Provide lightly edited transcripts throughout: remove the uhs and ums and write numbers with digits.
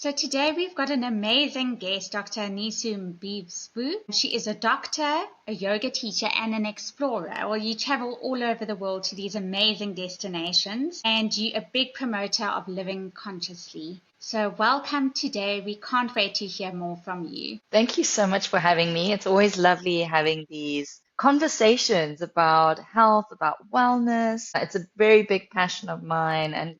So today we've got an amazing guest, Dr. Anesu Mbizvo. She is a doctor, a yoga teacher, and an explorer. Well, you travel all over the world to these amazing destinations, and you're a big promoter of living consciously. So welcome today. We can't wait to hear more from you. Thank you so much for having me. It's always lovely having these conversations about health, about wellness. It's a very big passion of mine. And,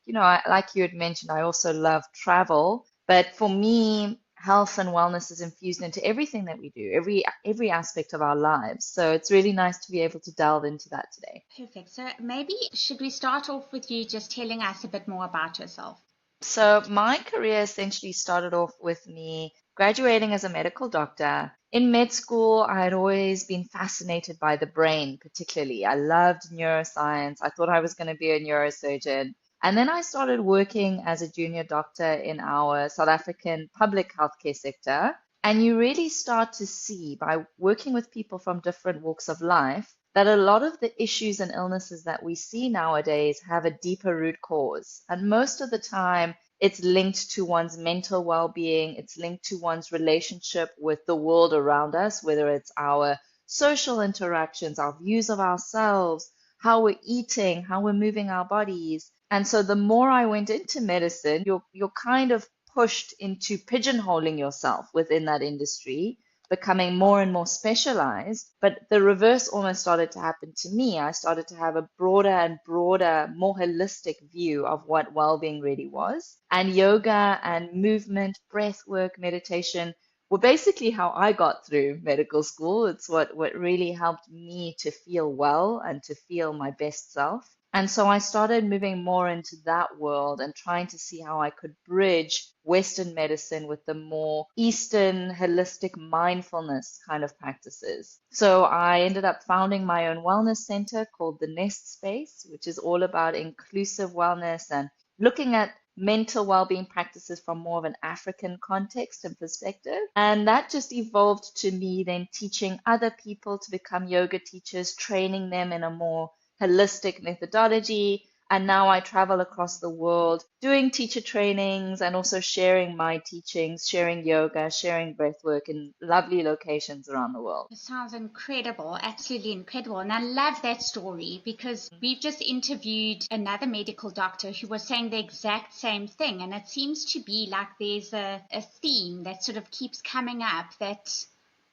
like you had mentioned, I also love travel. But for me, health and wellness is infused into everything that we do, every aspect of our lives. So it's really nice to be able to delve into that today. Perfect. So maybe should we start off with you just telling us a bit more about yourself? So my career essentially started off with me graduating as a medical doctor. In med school, I had always been fascinated by the brain, particularly. I loved neuroscience. I thought I was going to be a neurosurgeon. And then I started working as a junior doctor in our South African public healthcare sector. And you really start to see by working with people from different walks of life that a lot of the issues and illnesses that we see nowadays have a deeper root cause. And most of the time, it's linked to one's mental well-being, it's linked to one's relationship with the world around us, whether it's our social interactions, our views of ourselves, how we're eating, how we're moving our bodies. And so the more I went into medicine, you're kind of pushed into pigeonholing yourself within that industry, becoming more and more specialized. But the reverse almost started to happen to me. I started to have a broader and broader, more holistic view of what well-being really was. And yoga and movement, breath work, meditation were basically how I got through medical school. It's what really helped me to feel well and to feel my best self. And so I started moving more into that world and trying to see how I could bridge Western medicine with the more Eastern holistic mindfulness kind of practices. So I ended up founding my own wellness center called the Nest Space, which is all about inclusive wellness and looking at mental well-being practices from more of an African context and perspective. And that just evolved to me then teaching other people to become yoga teachers, training them in a more holistic methodology. And now I travel across the world doing teacher trainings and also sharing my teachings, sharing yoga, sharing breathwork in lovely locations around the world. It sounds incredible, absolutely incredible. And I love that story because we've just interviewed another medical doctor who was saying the exact same thing. And it seems to be like there's a theme that sort of keeps coming up that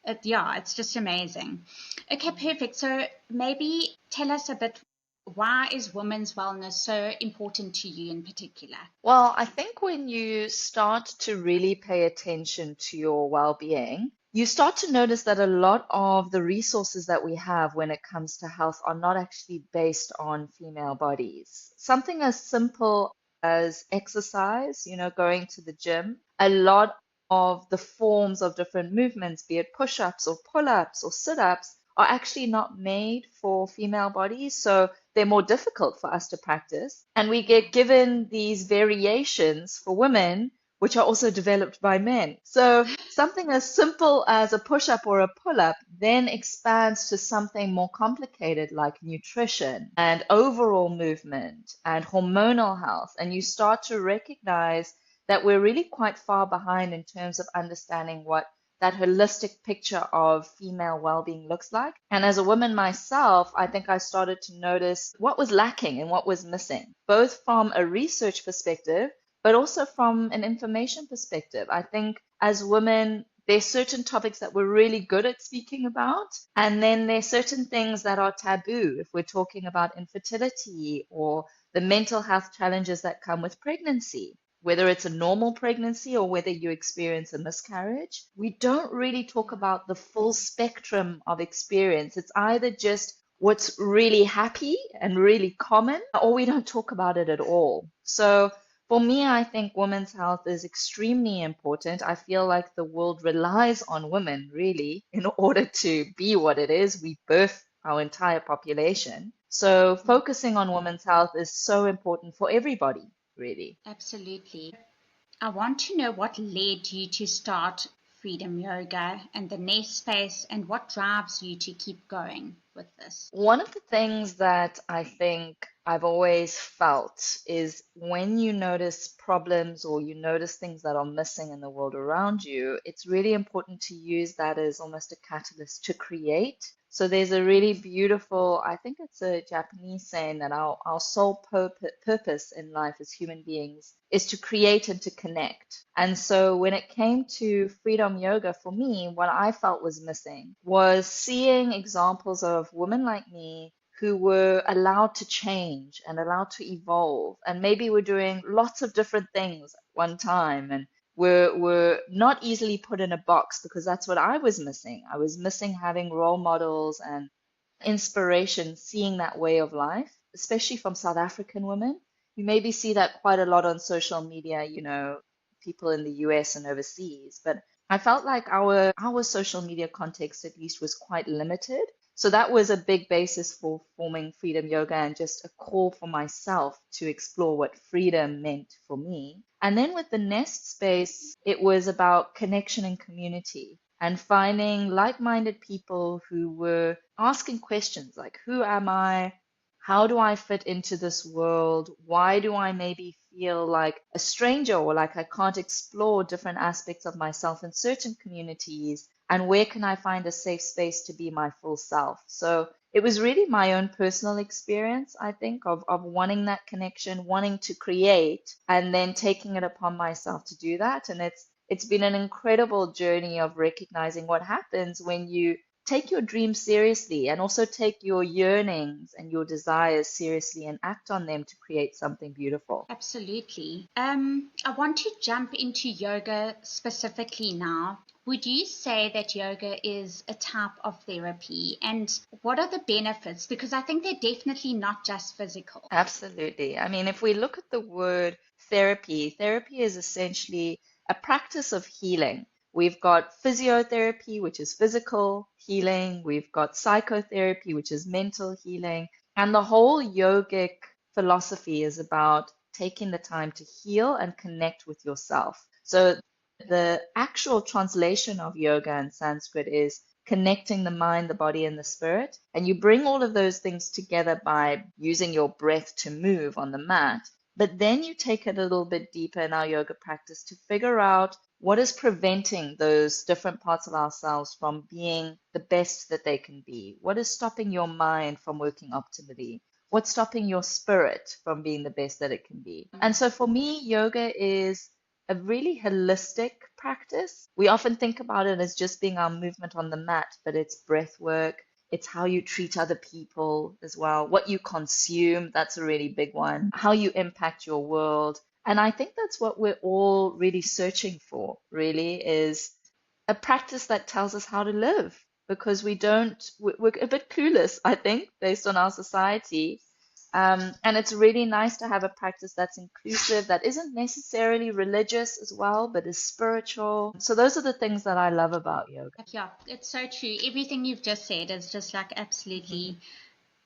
it's just amazing. Okay, perfect. So maybe tell us a bit, why is women's wellness so important to you in particular? Well, I think when you start to really pay attention to your well-being, you start to notice that a lot of the resources that we have when it comes to health are not actually based on female bodies. Something as simple as exercise, going to the gym, a lot of the forms of different movements, be it push-ups or pull-ups or sit-ups, are actually not made for female bodies. So they're more difficult for us to practice. And we get given these variations for women, which are also developed by men. So something as simple as a push-up or a pull-up then expands to something more complicated like nutrition and overall movement and hormonal health. And you start to recognize that we're really quite far behind in terms of understanding what that holistic picture of female well-being looks like. And as a woman myself, I think I started to notice what was lacking and what was missing, both from a research perspective, but also from an information perspective. I think as women, there's certain topics that we're really good at speaking about, and then there's certain things that are taboo if we're talking about infertility or the mental health challenges that come with pregnancy. Whether it's a normal pregnancy or whether you experience a miscarriage, we don't really talk about the full spectrum of experience. It's either just what's really happy and really common, or we don't talk about it at all. So for me, I think women's health is extremely important. I feel like the world relies on women really in order to be what it is. We birth our entire population. So focusing on women's health is so important for everybody, really. Absolutely. I want to know what led you to start Freedom Yoga and the nest space, and what drives you to keep going with this? One of the things that I think I've always felt is when you notice problems or you notice things that are missing in the world around you, it's really important to use that as almost a catalyst to create. So there's a really beautiful, I think it's a Japanese saying that our sole purpose in life as human beings is to create and to connect. And so when it came to Freedom Yoga, for me, what I felt was missing was seeing examples of women like me who were allowed to change and allowed to evolve and maybe were doing lots of different things at one time and were not easily put in a box because that's what I was missing. I was missing having role models and inspiration, seeing that way of life, especially from South African women. You maybe see that quite a lot on social media, people in the US and overseas, but I felt like our social media context at least was quite limited. So that was a big basis for forming Freedom Yoga and just a call for myself to explore what freedom meant for me. And then with the Nest space, it was about connection and community and finding like-minded people who were asking questions like, who am I? How do I fit into this world? Why do I maybe feel like a stranger or like I can't explore different aspects of myself in certain communities? And where can I find a safe space to be my full self? So it was really my own personal experience, I think, of wanting that connection, wanting to create, and then taking it upon myself to do that. And it's been an incredible journey of recognizing what happens when you take your dreams seriously and also take your yearnings and your desires seriously and act on them to create something beautiful. Absolutely. I want to jump into yoga specifically now. Would you say that yoga is a type of therapy? And what are the benefits? Because I think they're definitely not just physical. Absolutely. I mean, if we look at the word therapy, therapy is essentially a practice of healing. We've got physiotherapy, which is physical healing. We've got psychotherapy, which is mental healing. And the whole yogic philosophy is about taking the time to heal and connect with yourself. So the actual translation of yoga in Sanskrit is connecting the mind, the body, and the spirit. And you bring all of those things together by using your breath to move on the mat. But then you take it a little bit deeper in our yoga practice to figure out what is preventing those different parts of ourselves from being the best that they can be. What is stopping your mind from working optimally? What's stopping your spirit from being the best that it can be? And so for me, yoga is a really holistic practice. We often think about it as just being our movement on the mat, but it's breath work. It's how you treat other people as well, what you consume, that's a really big one, how you impact your world. And I think that's what we're all really searching for, really, is a practice that tells us how to live because we're a bit clueless, I think, based on our society. And it's really nice to have a practice that's inclusive, that isn't necessarily religious as well, but is spiritual. So those are the things that I love about yoga. Yeah, it's so true. Everything you've just said is just like absolutely.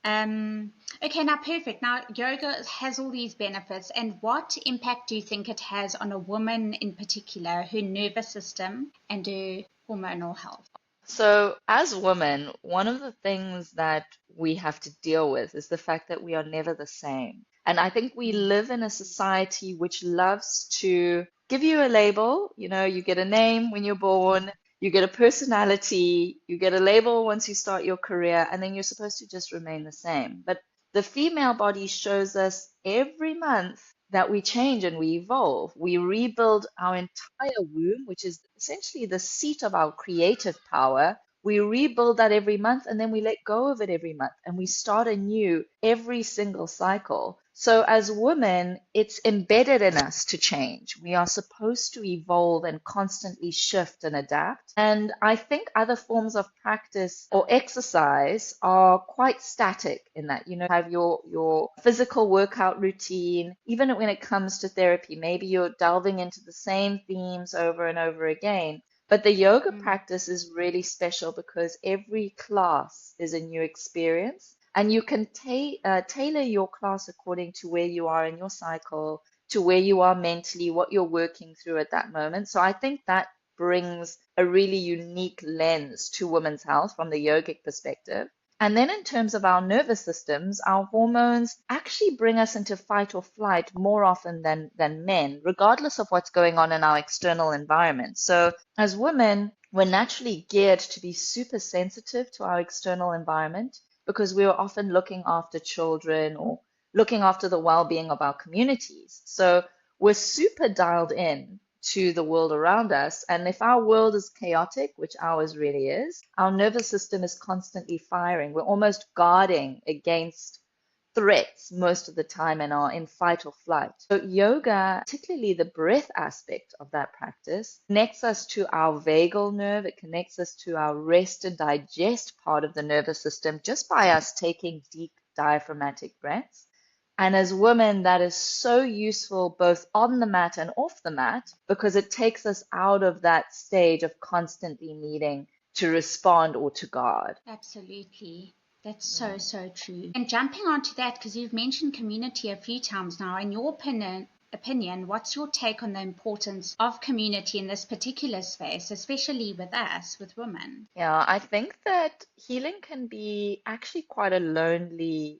Okay, now perfect. Now yoga has all these benefits, and what impact do you think it has on a woman in particular, her nervous system and her hormonal health? So, as women, one of the things that we have to deal with is the fact that we are never the same. And I think we Mm. live in a society which loves to give you a label. You get a name when you're born, you get a personality, you get a label once you start your career, and then you're supposed to just remain the same. But the female body shows us every month that we change and we evolve. We rebuild our entire womb, which is essentially the seat of our creative power. We rebuild that every month and then we let go of it every month and we start anew every single cycle. So, as women, it's embedded in us to change. We are supposed to evolve and constantly shift and adapt. And I think other forms of practice or exercise are quite static in that, have your physical workout routine. Even when it comes to therapy, maybe you're delving into the same themes over and over again. But the yoga Mm. practice is really special because every class is a new experience, and you can tailor your class according to where you are in your cycle, to where you are mentally, what you're working through at that moment. So I think that brings a really unique lens to women's health from the yogic perspective. And then in terms of our nervous systems, our hormones actually bring us into fight or flight more often than men, regardless of what's going on in our external environment. So as women, we're naturally geared to be super sensitive to our external environment because we are often looking after children or looking after the well-being of our communities. So we're super dialed in to the world around us. And if our world is chaotic, which ours really is, our nervous system is constantly firing. We're almost guarding against threats most of the time and are in fight or flight. So yoga, particularly the breath aspect of that practice, connects us to our vagal nerve. It connects us to our rest and digest part of the nervous system just by us taking deep diaphragmatic breaths. And as women, that is so useful both on the mat and off the mat because it takes us out of that stage of constantly needing to respond or to guard. Absolutely. That's so true. And jumping onto that, because you've mentioned community a few times now, in your opinion, what's your take on the importance of community in this particular space, especially with us, with women? Yeah, I think that healing can be actually quite a lonely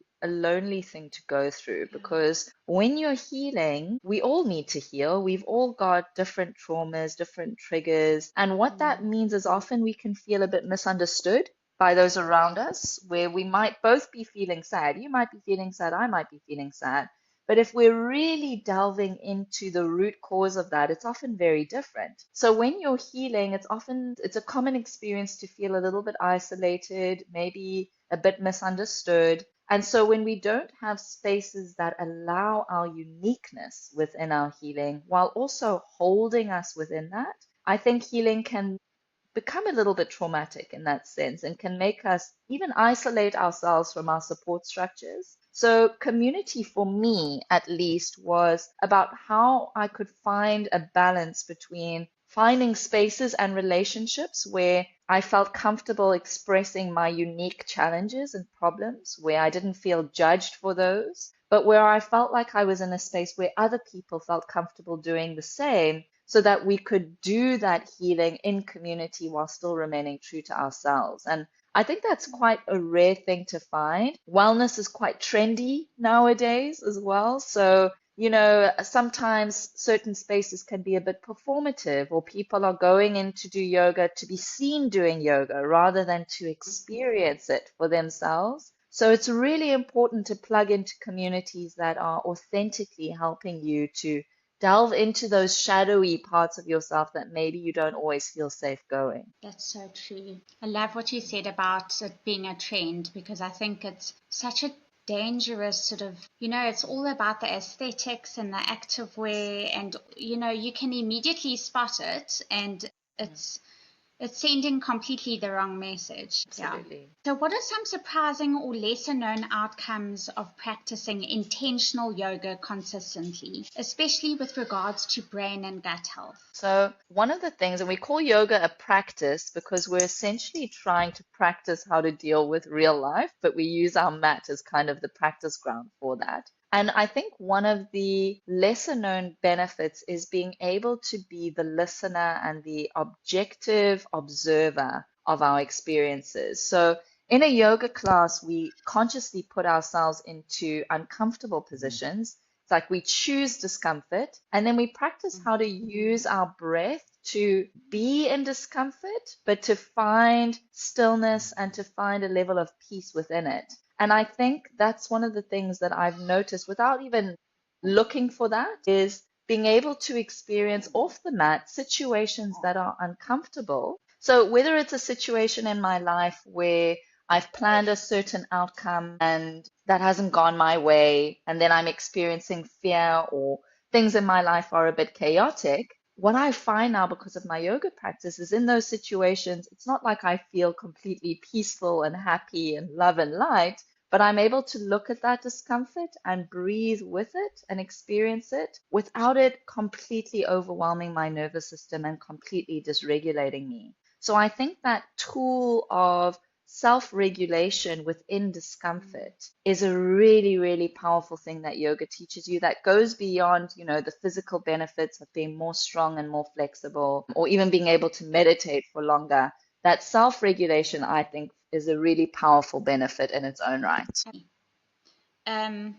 thing to go through because when you're healing, we all need to heal. We've all got different traumas, different triggers, and what that means is often we can feel a bit misunderstood by those around us, where we might both be feeling sad. You might be feeling sad, I might be feeling sad. But if we're really delving into the root cause of that, it's often very different. So when you're healing, it's a common experience to feel a little bit isolated, maybe a bit misunderstood. And so when we don't have spaces that allow our uniqueness within our healing while also holding us within that, I think healing can become a little bit traumatic in that sense and can make us even isolate ourselves from our support structures. So, community for me, at least, was about how I could find a balance between finding spaces and relationships where I felt comfortable expressing my unique challenges and problems, where I didn't feel judged for those, but where I felt like I was in a space where other people felt comfortable doing the same so that we could do that healing in community while still remaining true to ourselves. And I think that's quite a rare thing to find. Wellness is quite trendy nowadays as well. So, sometimes certain spaces can be a bit performative, or people are going in to do yoga to be seen doing yoga rather than to experience it for themselves. So it's really important to plug into communities that are authentically helping you to delve into those shadowy parts of yourself that maybe you don't always feel safe going. That's so true. I love what you said about it being a trend because I think it's such a dangerous sort of, it's all about the aesthetics and the activewear, and, you can immediately spot it, and it's sending completely the wrong message. Yeah. Absolutely. So what are some surprising or lesser known outcomes of practicing intentional yoga consistently, especially with regards to brain and gut health? So, one of the things, and we call yoga a practice because we're essentially trying to practice how to deal with real life, but we use our mat as kind of the practice ground for that. And I think one of the lesser known benefits is being able to be the listener and the objective observer of our experiences. So, in a yoga class, we consciously put ourselves into uncomfortable positions. It's like we choose discomfort and then we practice how to use our breath to be in discomfort, but to find stillness and to find a level of peace within it. And I think that's one of the things that I've noticed without even looking for that is being able to experience off the mat situations that are uncomfortable. So whether it's a situation in my life where I've planned a certain outcome and that hasn't gone my way, and then I'm experiencing fear or things in my life are a bit chaotic. What I find now because of my yoga practice is in those situations, it's not like I feel completely peaceful and happy and love and light, but I'm able to look at that discomfort and breathe with it and experience it without it completely overwhelming my nervous system and completely dysregulating me. So I think that tool of self-regulation within discomfort is a really, really powerful thing that yoga teaches you that goes beyond, the physical benefits of being more strong and more flexible, or even being able to meditate for longer. That self-regulation, I think, is a really powerful benefit in its own right. Um,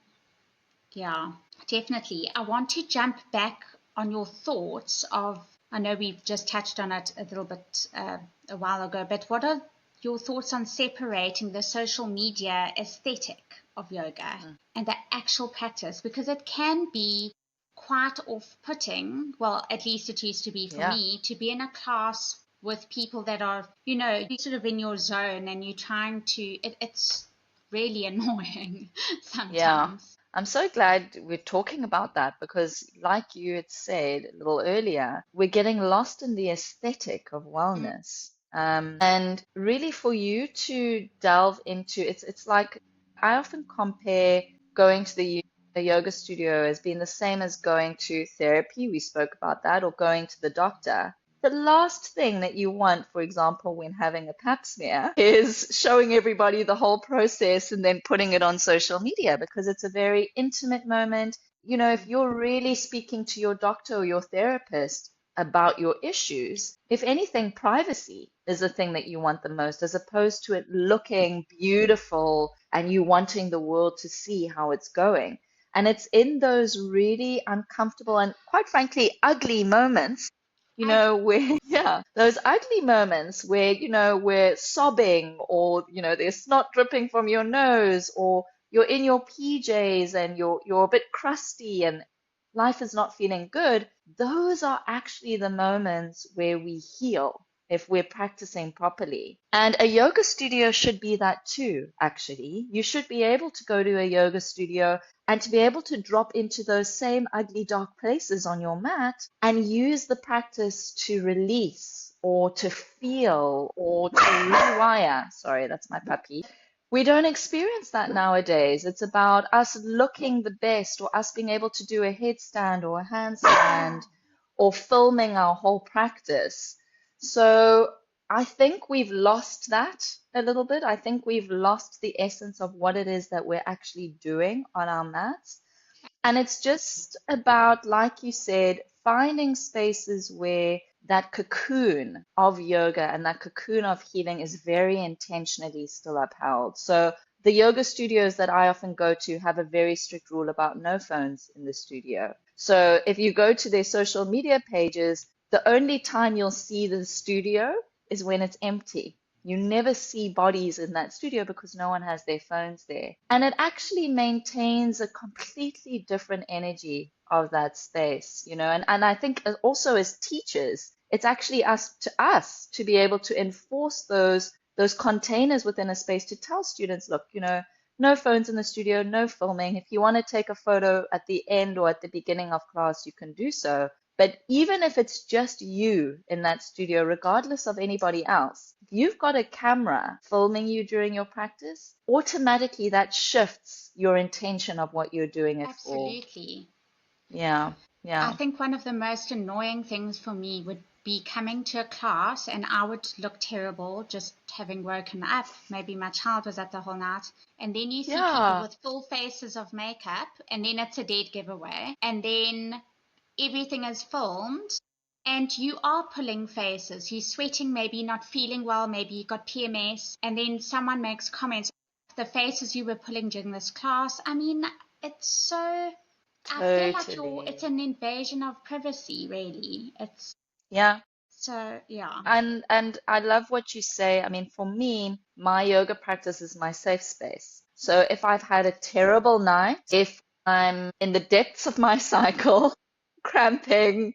yeah, definitely. I want to jump back on your thoughts of, I know we've just touched on it a little bit a while ago, but what are your thoughts on separating the social media aesthetic of yoga and the actual practice? Because it can be quite off-putting, well, at least it used to be for Yeah. me, to be in a class with people that are, sort of in your zone and you're trying to, it's really annoying Yeah, sometimes. I'm so glad we're talking about that because, like you had said a little earlier, we're getting lost in the aesthetic of Mm. wellness. And really, for you to delve into it's like I often compare going to the yoga studio as being the same as going to therapy. We spoke about that, or going to the doctor. The last thing that you want, for example, when having a pap smear, is showing everybody the whole process and then putting it on social media because it's a very intimate moment. If you're really speaking to your doctor or your therapist about your issues, if anything, privacy is the thing that you want the most, as opposed to it looking beautiful and you wanting the world to see how it's going. And it's in those really uncomfortable and, quite frankly, ugly moments, I where, yeah, those ugly moments where, we're sobbing, or, there's snot dripping from your nose, or you're in your PJs and you're a bit crusty and life is not feeling good. Those are actually the moments where we heal if we're practicing properly. And a yoga studio should be that too, actually. You should be able to go to a yoga studio and to be able to drop into those same ugly, dark places on your mat and use the practice to release or to feel or to rewire. Sorry, that's my puppy. We don't experience that nowadays. It's about us looking the best, or us being able to do a headstand or a handstand, or filming our whole practice. So I think we've lost that a little bit. I think we've lost the essence of what it is that we're actually doing on our mats. And it's just about, like you said, finding spaces where that cocoon of yoga and that cocoon of healing is very intentionally still upheld. So the yoga studios that I often go to have a very strict rule about no phones in the studio. So if you go to their social media pages, the only time you'll see the studio is when it's empty. You never see bodies in that studio because no one has their phones there. And it actually maintains a completely different energy of that space, and I think also as teachers, it's actually us to be able to enforce those containers within a space to tell students, look, no phones in the studio, no filming. If you want to take a photo at the end or at the beginning of class, you can do so. But even if it's just you in that studio, regardless of anybody else, if you've got a camera filming you during your practice, automatically that shifts your intention of what you're doing it for. absolutely. Yeah, I yeah, think one of the most annoying things for me would be coming to a class and I would look terrible just having woken up. Maybe my child was up the whole night. And then you see people yeah, with full faces of makeup, and then it's a dead giveaway. And then everything is filmed and you are pulling faces. You're sweating, maybe not feeling well, maybe you got PMS. And then someone makes comments, the faces you were pulling during this class. I mean, it's so, I feel like it's totally. an invasion of privacy, really. It's Yeah. so, yeah. And I love what you say. I mean, for me, my yoga practice is my safe space. So if I've had a terrible night, if I'm in the depths of my cycle, cramping,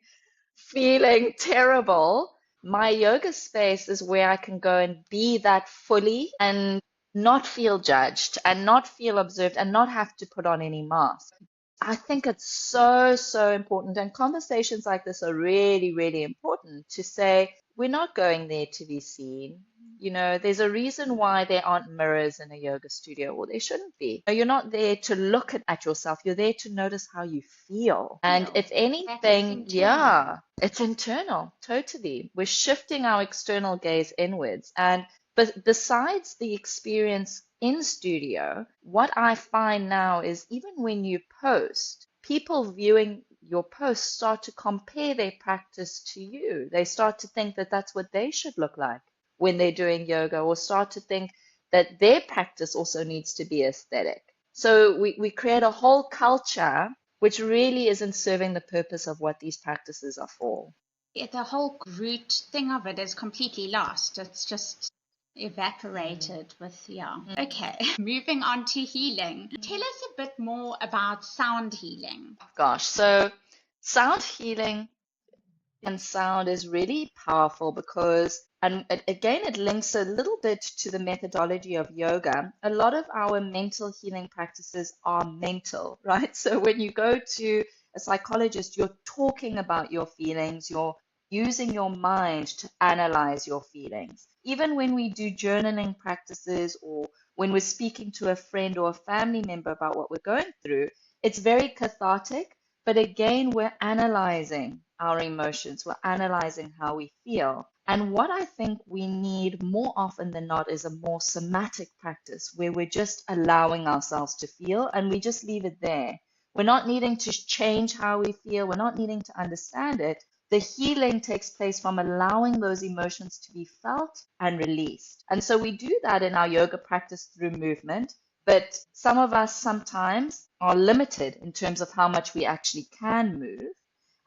feeling terrible, my yoga space is where I can go and be that fully and not feel judged and not feel observed and not have to put on any mask. I think it's so, so important. And conversations like this are really, really important to say, we're not going there to be seen. There's a reason why there aren't mirrors in a yoga studio, or there shouldn't be. You're not there to look at yourself. You're there to notice how you feel. And Feel if that is anything, internal. yeah, it's internal, totally. We're shifting our external gaze inwards. And But besides the experience in studio, what I find now is even when you post, people viewing your posts start to compare their practice to you. They start to think that that's what they should look like when they're doing yoga, or start to think that their practice also needs to be aesthetic. So we create a whole culture which really isn't serving the purpose of what these practices are for. The whole root thing of it is completely lost. It's just evaporated with, yeah. Okay, moving on to healing. Tell us a bit more about sound healing. Gosh, so sound healing and sound is really powerful because, and again, it links a little bit to the methodology of yoga. A lot of our mental healing practices are mental, right? So when you go to a psychologist, you're talking about your feelings, you're using your mind to analyze your feelings. Even when we do journaling practices, or when we're speaking to a friend or a family member about what we're going through, it's very cathartic. But again, we're analyzing our emotions, we're analyzing how we feel. And what I think we need more often than not is a more somatic practice where we're just allowing ourselves to feel and we just leave it there. We're not needing to change how we feel, we're not needing to understand it. The healing takes place from allowing those emotions to be felt and released. And so we do that in our yoga practice through movement. But some of us sometimes are limited in terms of how much we actually can move.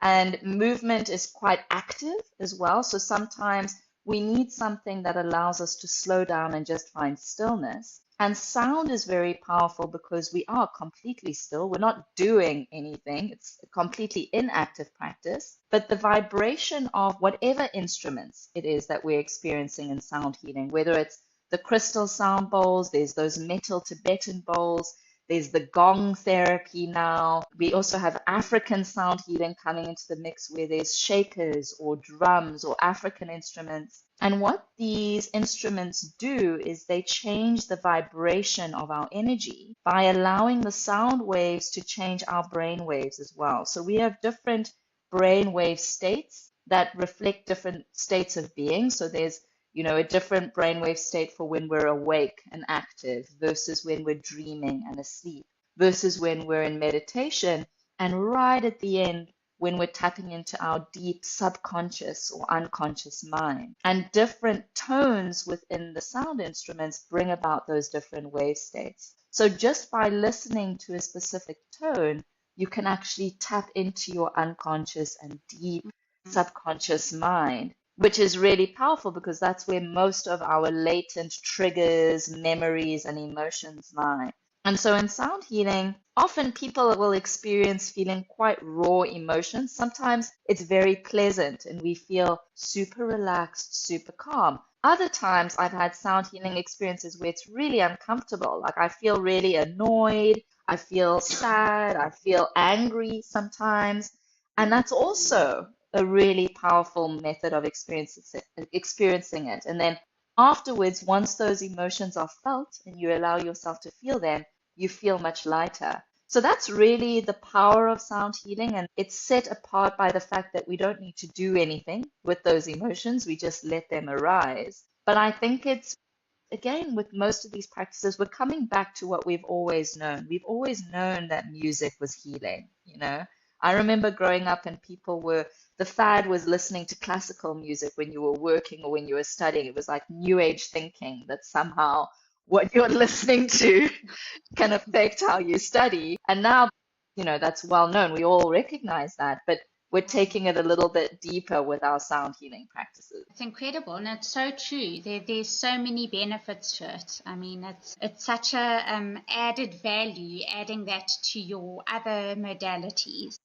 And movement is quite active as well. So sometimes we need something that allows us to slow down and just find stillness. And sound is very powerful because we are completely still. We're not doing anything. It's a completely inactive practice. But the vibration of whatever instruments it is that we're experiencing in sound healing, whether it's the crystal sound bowls, there's those metal Tibetan bowls, there's the gong therapy now. We also have African sound healing coming into the mix where there's shakers or drums or African instruments. And what these instruments do is they change the vibration of our energy by allowing the sound waves to change our brain waves as well. So we have different brain wave states that reflect different states of being. So there's a different brainwave state for when we're awake and active versus when we're dreaming and asleep versus when we're in meditation, and right at the end when we're tapping into our deep subconscious or unconscious mind. And different tones within the sound instruments bring about those different wave states. So just by listening to a specific tone, you can actually tap into your unconscious and deep subconscious mind, which is really powerful because that's where most of our latent triggers, memories, and emotions lie. And so in sound healing, often people will experience feeling quite raw emotions. Sometimes it's very pleasant and we feel super relaxed, super calm. Other times I've had sound healing experiences where it's really uncomfortable. Like I feel really annoyed, I feel sad, I feel angry sometimes. And that's also a really powerful method of experiencing it. And then afterwards, once those emotions are felt and you allow yourself to feel them, you feel much lighter. So that's really the power of sound healing. And it's set apart by the fact that we don't need to do anything with those emotions, we just let them arise. But I think it's, again, with most of these practices, we're coming back to what we've always known. We've always known that music was healing. I remember growing up and the fad was listening to classical music when you were working or when you were studying. It was like new age thinking that somehow what you're listening to can affect how you study. And now, that's well known. We all recognize that, but we're taking it a little bit deeper with our sound healing practices. It's incredible, and it's so true. There's so many benefits to it. I mean, it's such a added value, adding that to your other modalities.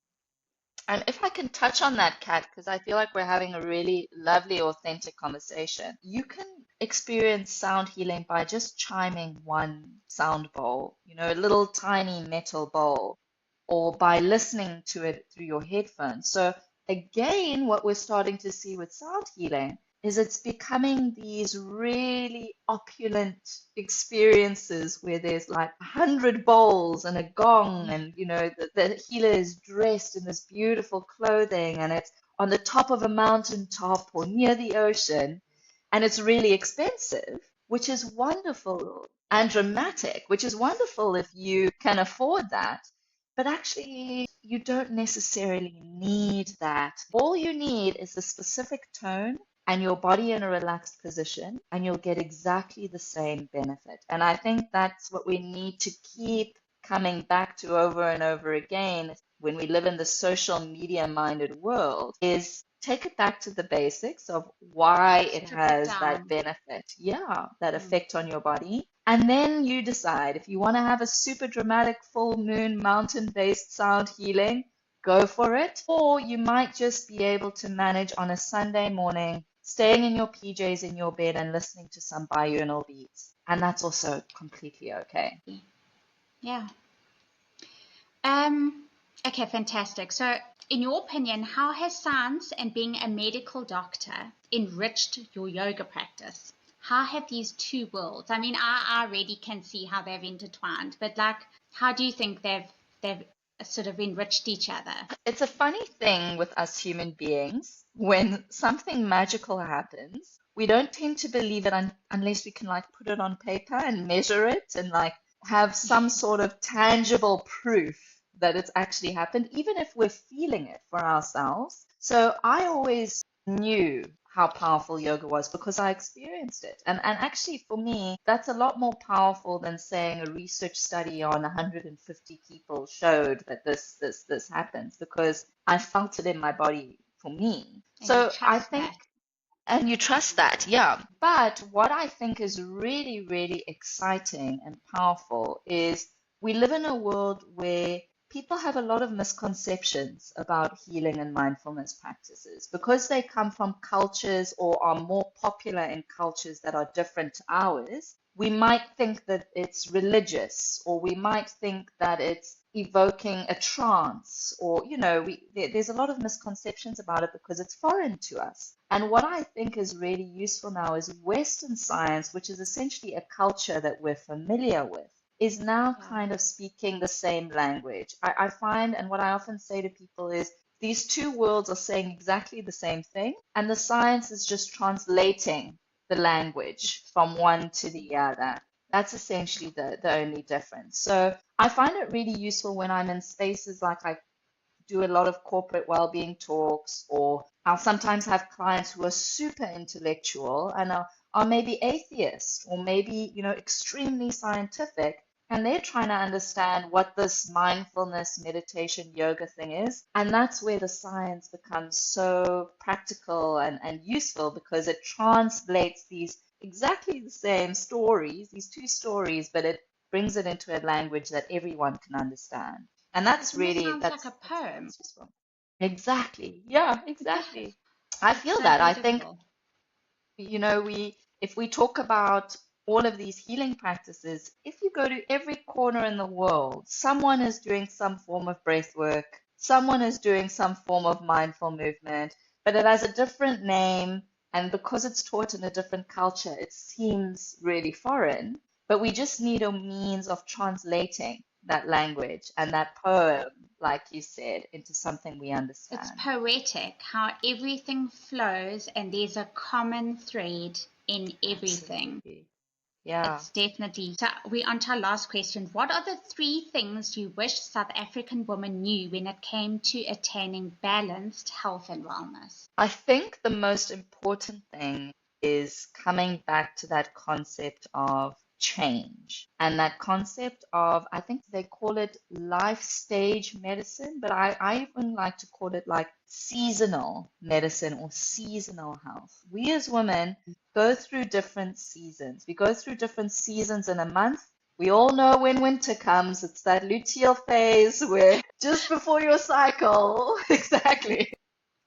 And if I can touch on that, Kat, because I feel like we're having a really lovely, authentic conversation. You can experience sound healing by just chiming one sound bowl, a little tiny metal bowl, or by listening to it through your headphones. So again, what we're starting to see with sound healing is it's becoming these really opulent experiences where there's like 100 bowls and a gong, and the healer is dressed in this beautiful clothing and it's on the top of a mountaintop or near the ocean. and it's really expensive, which is wonderful, and dramatic, which is wonderful if you can afford that. But actually, you don't necessarily need that. All you need is a specific tone and your body in a relaxed position, and you'll get exactly the same benefit. And I think that's what we need to keep coming back to over and over again when we live in the social media minded world, is take it back to the basics of why it Strip it has that down. benefit, yeah, that Mm. effect on your body. And then you decide if you want to have a super dramatic full moon mountain based sound healing, go for it. Or you might just be able to manage on a Sunday morning, staying in your PJs in your bed and listening to some binaural beats. And that's also completely okay. Yeah. Okay, fantastic. So, in your opinion, how has science and being a medical doctor enriched your yoga practice? How have these two worlds? I mean, I already can see how they've intertwined, but like, how do you think they've sort of enriched each other? It's a funny thing with us human beings. When something magical happens, we don't tend to believe it unless we can like put it on paper and measure it and like have some sort of tangible proof that it's actually happened, even if we're feeling it for ourselves. So I always knew how powerful yoga was because I experienced it. And actually, for me, that's a lot more powerful than saying a research study on 150 people showed that this happens, because I felt it in my body for me. And you So I trust think, that. and you trust that, yeah. But what I think is really, really exciting and powerful is we live in a world where people have a lot of misconceptions about healing and mindfulness practices because they come from cultures or are more popular in cultures that are different to ours. We might think that it's religious, or we might think that it's evoking a trance, or there's a lot of misconceptions about it because it's foreign to us. And what I think is really useful now is Western science, which is essentially a culture that we're familiar with, is now Yeah. kind of speaking the same language. I find, and what I often say to people is, these two worlds are saying exactly the same thing, and the science is just translating the language from one to the other. That's essentially the only difference. So I find it really useful when I'm in spaces like I do a lot of corporate well-being talks, or I'll sometimes have clients who are super intellectual and are maybe atheists, or maybe, extremely scientific, and they're trying to understand what this mindfulness meditation yoga thing is. And that's where the science becomes so practical and useful, because it translates these exactly the same stories, these two stories, but it brings it into a language that everyone can understand. And It that's almost really, sounds like a that's why poem. it's useful. Exactly. Yeah, exactly. I It's feel so that. I think, beautiful. if we talk about all of these healing practices, if you go to every corner in the world, someone is doing some form of breath work, someone is doing some form of mindful movement, but it has a different name. And because it's taught in a different culture, it seems really foreign. But we just need a means of translating that language and that poem, like you said, into something we It's understand. poetic how everything flows and there's a common thread in everything. Absolutely. Yeah. It's definitely. So we're on to our last question. What are the three things you wish South African women knew when it came to attaining balanced health and wellness? I think the most important thing is coming back to that concept of change, and that concept of, I think they call it life stage medicine, but I even like to call it like seasonal medicine or seasonal health. We as women go through different seasons. We go through different seasons in a month. We all know when winter comes, it's that luteal phase where just before your cycle, exactly.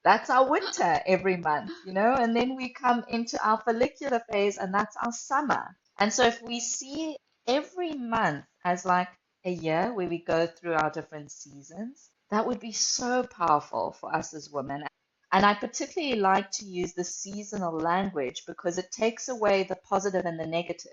That's our winter every month, and then we come into our follicular phase, and that's our summer. And so if we see every month as like a year where we go through our different seasons, that would be so powerful for us as women. And I particularly like to use the seasonal language because it takes away the positive and the negative.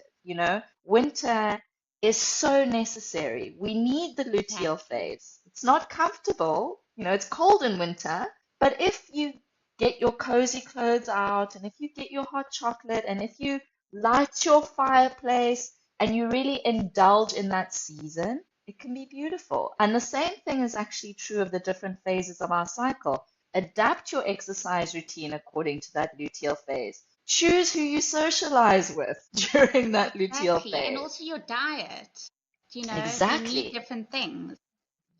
Winter is so necessary. We need the luteal Exactly. phase. It's not comfortable. It's cold in winter, but if you get your cozy clothes out, and if you get your hot chocolate, and if you light your fireplace, and you really indulge in that season, it can be beautiful. And the same thing is actually true of the different phases of our cycle. Adapt your exercise routine according to that luteal phase. Choose who you socialize with during that luteal Exactly. And phase. also your diet. You need Exactly. different things.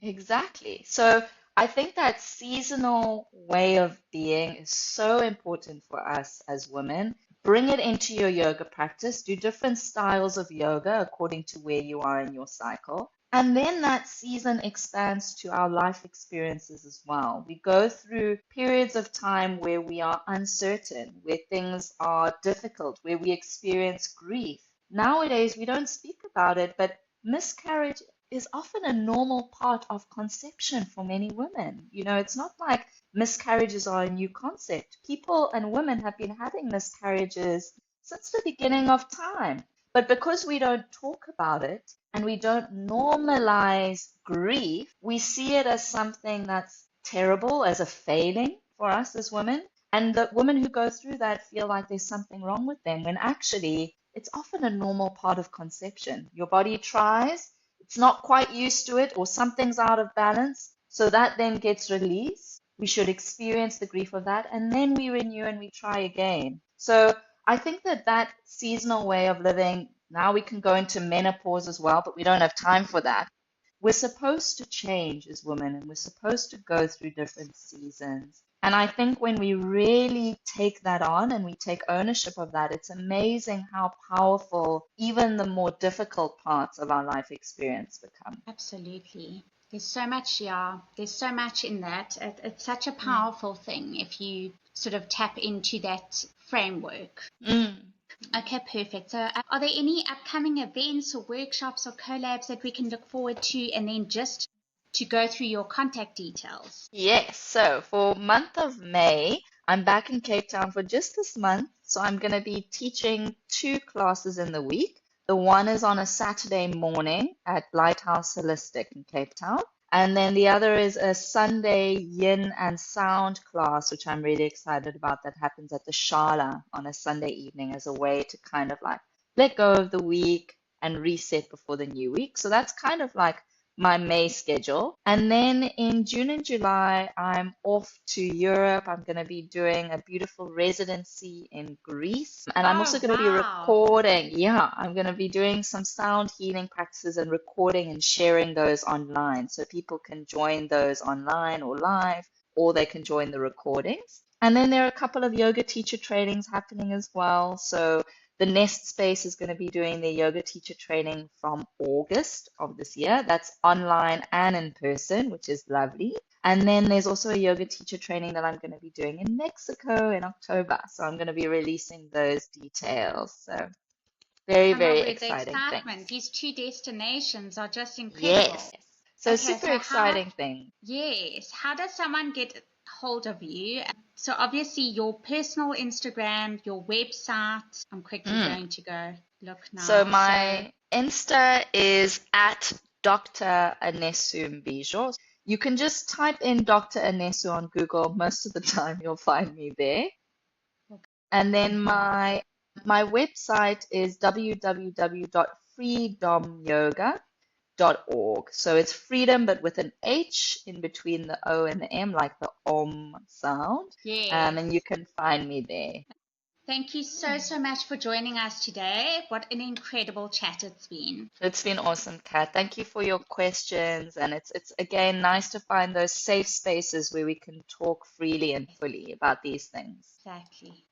Exactly. So I think that seasonal way of being is so important for us as women. Bring it into your yoga practice. Do different styles of yoga according to where you are in your cycle. And then that season expands to our life experiences as well. We go through periods of time where we are uncertain, where things are difficult, where we experience grief. Nowadays, we don't speak about it, but miscarriage is often a normal part of conception for many women. It's not like miscarriages are a new concept. People and women have been having miscarriages since the beginning of time. But because we don't talk about it and we don't normalize grief, we see it as something that's terrible, as a failing for us as women. And the women who go through that feel like there's something wrong with them when actually it's often a normal part of conception. Your body tries, it's not quite used to it, or something's out of balance. So that then gets released. We should experience the grief of that, and then we renew and we try again. So I think that seasonal way of living, now we can go into menopause as well, but we don't have time for that. We're supposed to change as women and we're supposed to go through different seasons. And I think when we really take that on and we take ownership of that, it's amazing how powerful even the more difficult parts of our life experience become. Absolutely. There's so much, yeah, there's so much in that. It's such a Mm. powerful thing if you sort of tap into that framework. Mm. Okay, perfect. So, are there any upcoming events or workshops or collabs that we can look forward to? And then just to go through your contact details. Yes, so for month of May, I'm back in Cape Town for just this month. So I'm going to be teaching two classes in the week. The one is on a Saturday morning at Lighthouse Holistic in Cape Town. And then the other is a Sunday yin and sound class, which I'm really excited about, that happens at the Shala on a Sunday evening as a way to kind of like let go of the week and reset before the new week. So that's kind of like my May schedule. And then in June and July, I'm off to Europe. I'm going to be doing a beautiful residency in Greece. And I'm also Oh, going to be wow. recording. Yeah, I'm going to be doing some sound healing practices and recording and sharing those online. So people can join those online or live, or they can join the recordings. And then there are a couple of yoga teacher trainings happening as well. So the Nest Space is going to be doing their yoga teacher training from August of this year. That's online and in person, which is lovely. And then there's also a yoga teacher training that I'm going to be doing in Mexico in October. So I'm going to be releasing those details. So very, Come on very with the exciting excitement. things. These two destinations are just incredible. Yes. So Okay, super so exciting thing. yes, how does someone get hold of you? So obviously your personal Instagram, your website. I'm quickly Mm. going to go look So now. So my Insta is at Dr. Anesu Mbizvo. You can just type in Dr. Anesu on Google. Most of the time you'll find me there. And then my website is www.freedomyoga.org. So it's freedom, but with an H in between the O and the M, like the Om sound. yes. And you can find me there. Thank you so much for joining us today. What an incredible chat it's been. It's been awesome, Kat. Thank you for your questions. And it's again nice to find those safe spaces where we can talk freely and fully about these things. Exactly.